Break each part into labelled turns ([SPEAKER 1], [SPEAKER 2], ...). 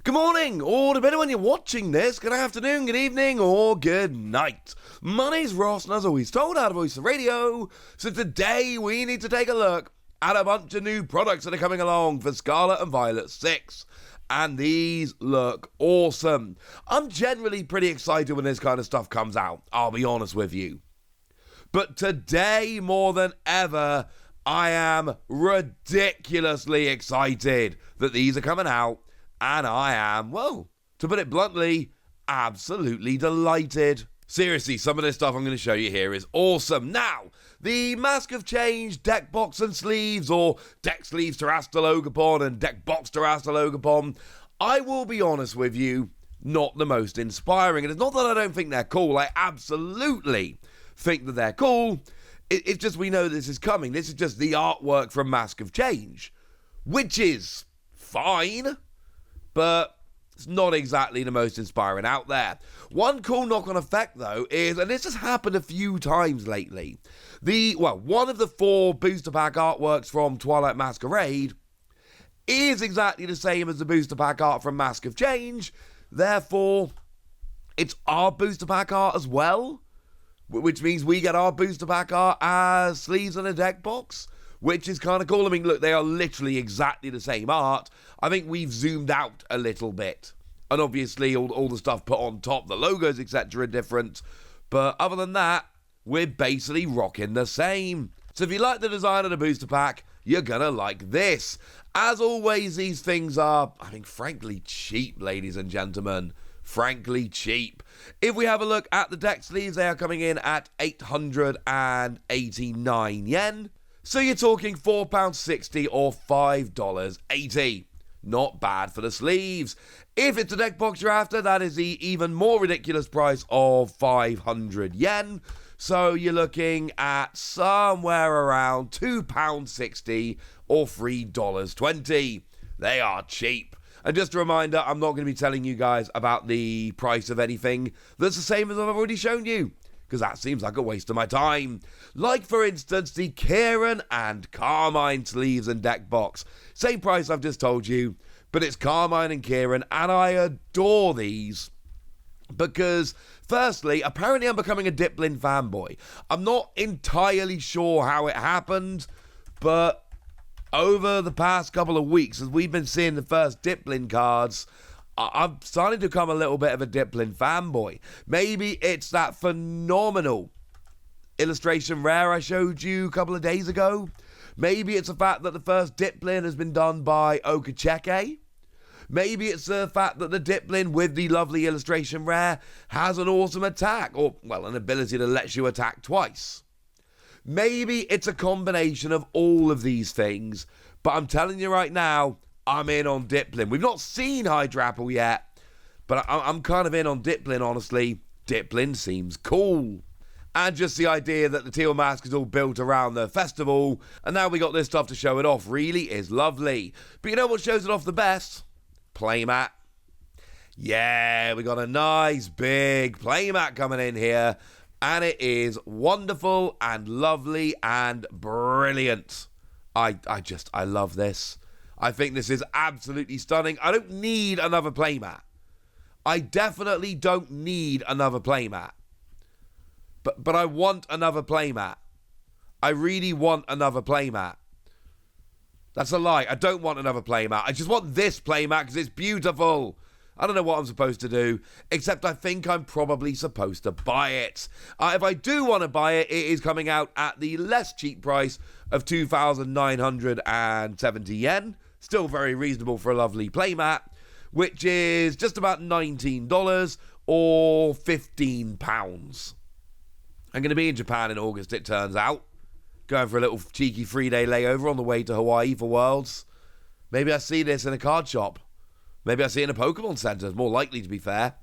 [SPEAKER 1] Good morning, or depending when you're watching this, good afternoon, good evening, or good night. My name's Ross, and as always told, out of Voice of Radio. So today we need to take a look at a bunch of new products that are coming along for Scarlet and Violet 6. And these look awesome. I'm generally pretty excited when this kind of stuff comes out, I'll be honest with you. But today, more than ever, I am ridiculously excited that these are coming out. And I am, well, to put it bluntly, absolutely delighted. Seriously, some of this stuff I'm going to show you here is awesome. Now, the Mask of Change deck box and sleeves, or deck sleeves Terrastalogopon and deck box Terrastalogopon, I will be honest with you, not the most inspiring. And it's not that I don't think they're cool. I absolutely think that they're cool. It's just we know this is coming. This is just the artwork from Mask of Change, which is fine. But it's not exactly the most inspiring out there. One cool knock-on effect, though, is, and this has happened a few times lately, one of the 4 booster pack artworks from Twilight Masquerade is exactly the same as the booster pack art from Mask of Change. Therefore, it's our booster pack art as well, which means we get our booster pack art as sleeves in a deck box, which is kind of cool. I mean, look, they are literally exactly the same art. I think we've zoomed out a little bit. And obviously, all the stuff put on top, the logos, etc. are different. But other than that, we're basically rocking the same. So if you like the design of the booster pack, you're going to like this. As always, these things are, I think, frankly cheap, ladies and gentlemen. Frankly cheap. If we have a look at the deck sleeves, they are coming in at 889 yen. So you're talking £4.60 or $5.80. Not bad for the sleeves. If it's a deck box you're after, that is the even more ridiculous price of 500 yen. So you're looking at somewhere around £2.60 or $3.20. They are cheap. And just a reminder, I'm not going to be telling you guys about the price of anything that's the same as I've already shown you, because that seems like a waste of my time. Like, for instance, the Kieran and Carmine sleeves and deck box. Same price I've just told you, but it's Carmine and Kieran, and I adore these. Because, firstly, apparently I'm becoming a Diplin fanboy. I'm not entirely sure how it happened, but over the past couple of weeks, as we've been seeing the first Diplin cards, I'm starting to become a little bit of a Diplin fanboy. Maybe it's that phenomenal illustration rare I showed you a couple of days ago. Maybe it's the fact that the first Diplin has been done by Okacheke. Maybe it's the fact that the Diplin with the lovely illustration rare has an awesome attack, or, well, an ability that lets you attack twice. Maybe it's a combination of all of these things, but I'm telling you right now, I'm in on Diplin. We've not seen Hydrapple yet, but I'm kind of in on Diplin, honestly. Diplin seems cool. And just the idea that the teal mask is all built around the festival, and now we got this stuff to show it off, really is lovely. But you know what shows it off the best? PLaymat. Yeah, we got a nice big PLaymat coming in here, and it is wonderful and lovely and brilliant. I love this. I think this is absolutely stunning. I don't need another PLaymat. I definitely don't need another PLaymat. But I want another PLaymat. I really want another PLaymat. That's a lie. I don't want another PLaymat. I just want this PLaymat because it's beautiful. I don't know what I'm supposed to do, except I think I'm probably supposed to buy it. If I do want to buy it, it is coming out at the less cheap price of 2,970 yen. Still very reasonable for a lovely PLaymat, which is just about $19 or £15. I'm going to be in Japan in August, it turns out. Going for a little cheeky 3-day layover on the way to Hawaii for Worlds. Maybe I see this in a card shop. Maybe I see it in a Pokemon Center. It's more likely, to be fair.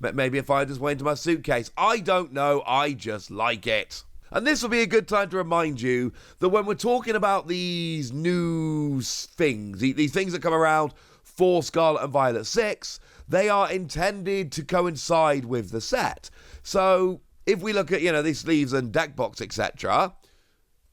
[SPEAKER 1] Maybe if I just went into my suitcase. I don't know. I just like it. And this will be a good time to remind you that when we're talking about these new things, these things that come around for Scarlet and Violet 6, they are intended to coincide with the set. So if we look at, these sleeves and deck box, etc.,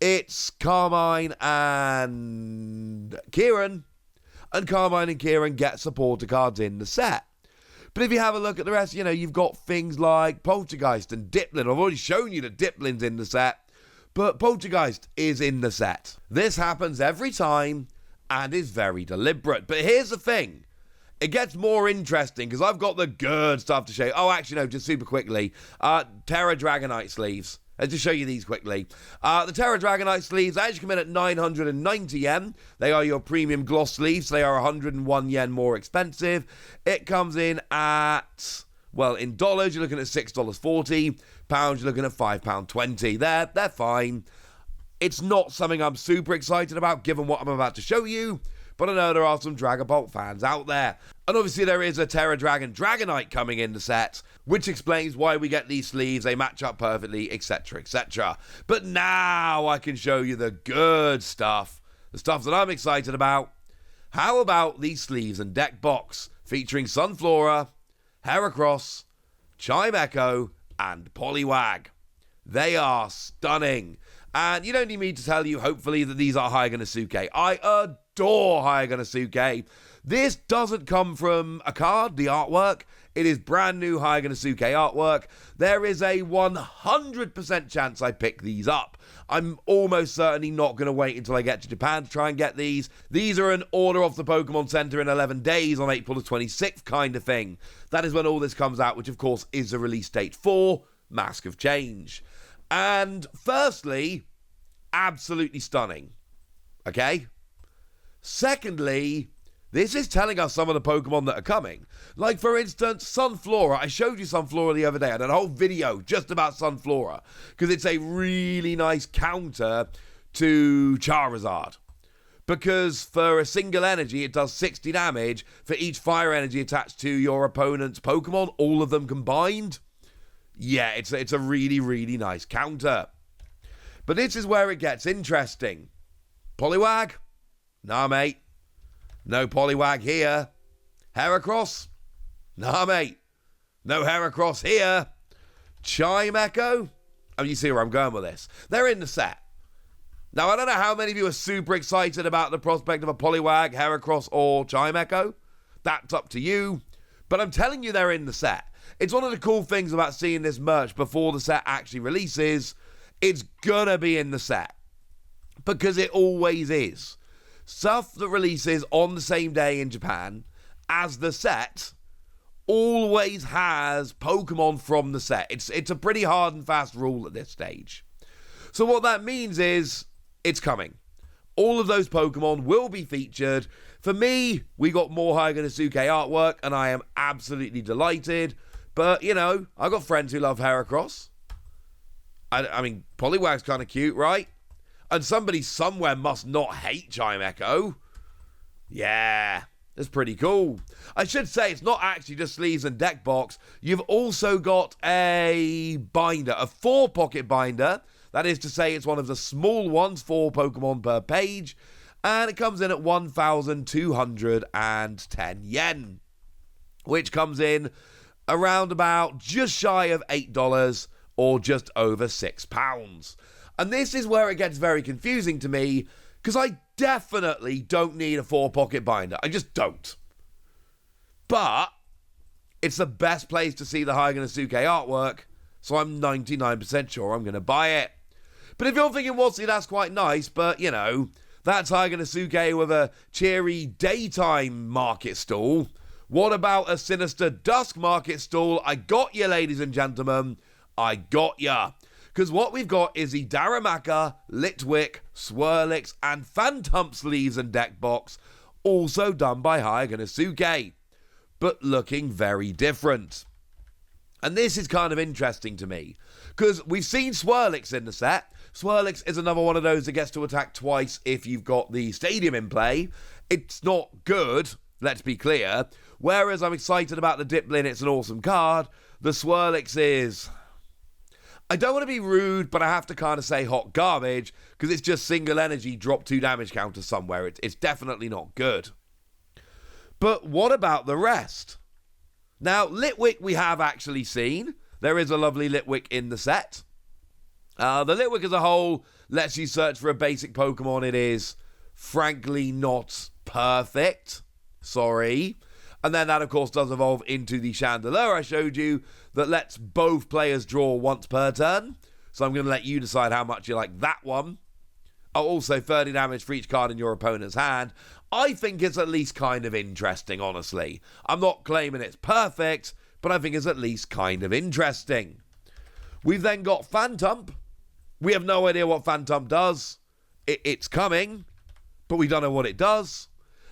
[SPEAKER 1] it's Carmine and Kieran. and Carmine and Kieran get supporter cards in the set. But if you have a look at the rest, you've got things like Poltergeist and Diplin. I've already shown you that Diplin's in the set, but Poltergeist is in the set. This happens every time and is very deliberate. But here's the thing. It gets more interesting because I've got the good stuff to show you. Oh, actually, no, just super quickly. Terra Dragonite sleeves. Let's just show you these quickly. The Terra Dragonite sleeves actually come in at 990 yen. They are your premium gloss sleeves. They are 101 yen more expensive. It comes in at, well, in dollars, you're looking at $6.40. Pounds, you're looking at £5.20. They're fine. It's not something I'm super excited about, given what I'm about to show you. But I know there are some Dragapult fans out there. And obviously there is a Terra Dragonite coming in the set, which explains why we get these sleeves. They match up perfectly, etc., etc. But now I can show you the good stuff. The stuff that I'm excited about. How about these sleeves and deck box featuring Sunflora, Heracross, Chimecho, and Poliwag. They are stunning. And you don't need me to tell you, hopefully, that these are Hyaganosuke. I adore Hyaganosuke. This doesn't come from a card, the artwork. It is brand new Hyaganosuke artwork. There is a 100% chance I pick these up. I'm almost certainly not going to wait until I get to Japan to try and get these. These are an order off the Pokemon Center in 11 days on April the 26th kind of thing. That is when all this comes out, which of course is the release date for Mask of Change. And firstly, absolutely stunning. Okay? Secondly, this is telling us some of the Pokemon that are coming. Like, for instance, Sunflora. I showed you Sunflora the other day. I did a whole video just about Sunflora because it's a really nice counter to Charizard. Because for a single energy, it does 60 damage for each fire energy attached to your opponent's Pokemon, all of them combined. Yeah, it's a really, really nice counter. But this is where it gets interesting. Poliwag? Nah, mate. No Poliwag here. Heracross? Nah, mate. No Heracross here. Chimecho? Oh, you see where I'm going with this. They're in the set. Now, I don't know how many of you are super excited about the prospect of a Poliwag, Heracross, or Chimecho. That's up to you. But I'm telling you they're in the set. It's one of the cool things about seeing this merch before the set actually releases. It's gonna be in the set. Because it always is. Stuff that releases on the same day in Japan as the set always has Pokemon from the set. It's a pretty hard and fast rule at this stage. So what that means is it's coming. All of those Pokemon will be featured. For me, we got more Hyaganosuke artwork and I am absolutely delighted. But, I got friends who love Heracross. I mean, Poliwag's kind of cute, right? And somebody somewhere must not hate Chimecho. Yeah, that's pretty cool. I should say it's not actually just sleeves and deck box. You've also got a binder, a 4-pocket binder. That is to say it's one of the small ones, 4 Pokemon per page. And it comes in at 1,210 yen. Which comes in around about just shy of $8 or just over £6. And this is where it gets very confusing to me, because I definitely don't need a 4-pocket binder. I just don't. But it's the best place to see the Hyaganosuke artwork, so I'm 99% sure I'm going to buy it. But if you're thinking, well, see, that's quite nice, but, that's Hyaganosuke with a cheery daytime market stall. What about a sinister Dusk Market stall? I got you, ladies and gentlemen. I got ya. Because what we've got is the Darumaka, Litwick, Swirlix, and Phantump sleeves and deck box, also done by Hyaganosuke, but looking very different. And this is kind of interesting to me, because we've seen Swirlix in the set. Swirlix is another one of those that gets to attack twice if you've got the stadium in play. It's not good, let's be clear. Whereas I'm excited about the Diplin, it's an awesome card. The Swirlix is... I don't want to be rude, but I have to kind of say hot garbage, because it's just single energy, drop 2 damage counter somewhere. It's definitely not good. But what about the rest? Now, Litwick we have actually seen. There is a lovely Litwick in the set. The Litwick as a whole lets you search for a basic Pokemon. It is, frankly, not perfect. Sorry. And then that, of course, does evolve into the Chandelier I showed you that lets both players draw once per turn. So I'm going to let you decide how much you like that one. Oh, also 30 damage for each card in your opponent's hand. I think it's at least kind of interesting, honestly. I'm not claiming it's perfect, but I think it's at least kind of interesting. We've then got Phantump. We have no idea what Phantump does. It's coming, but we don't know what it does.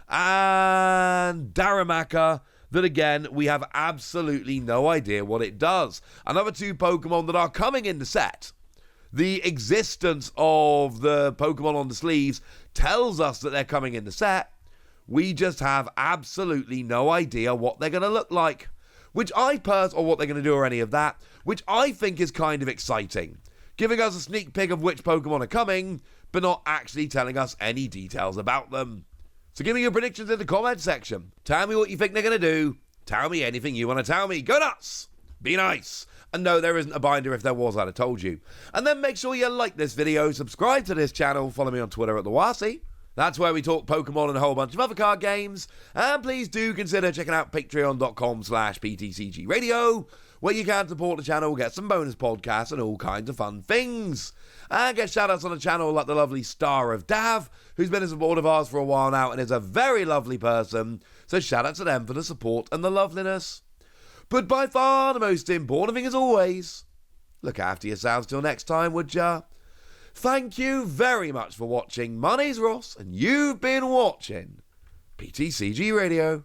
[SPEAKER 1] And Darumaka, that again, we have absolutely no idea what it does. Another two Pokemon that are coming in the set. The existence of the Pokemon on the sleeves tells us that they're coming in the set. We just have absolutely no idea what they're going to look like. Or what they're going to do or any of that. Which I think is kind of exciting. Giving us a sneak peek of which Pokemon are coming, but not actually telling us any details about them. So give me your predictions in the comment section. Tell me what you think they're going to do. Tell me anything you want to tell me. Go nuts! Be nice! And no, there isn't a binder. If there was, I'd have told you. And then make sure you like this video, subscribe to this channel, follow me on Twitter at @TheWasi. That's where we talk Pokemon and a whole bunch of other card games. And please do consider checking out patreon.com/PTCGradio, where you can support the channel, get some bonus podcasts and all kinds of fun things. And get shoutouts on the channel like the lovely Star of Dav, who's been a supporter of ours for a while now and is a very lovely person. So shout out to them for the support and the loveliness. But by far the most important thing as always, look after yourselves till next time, would ya? Thank you very much for watching. My name's Ross, and you've been watching PTCG Radio.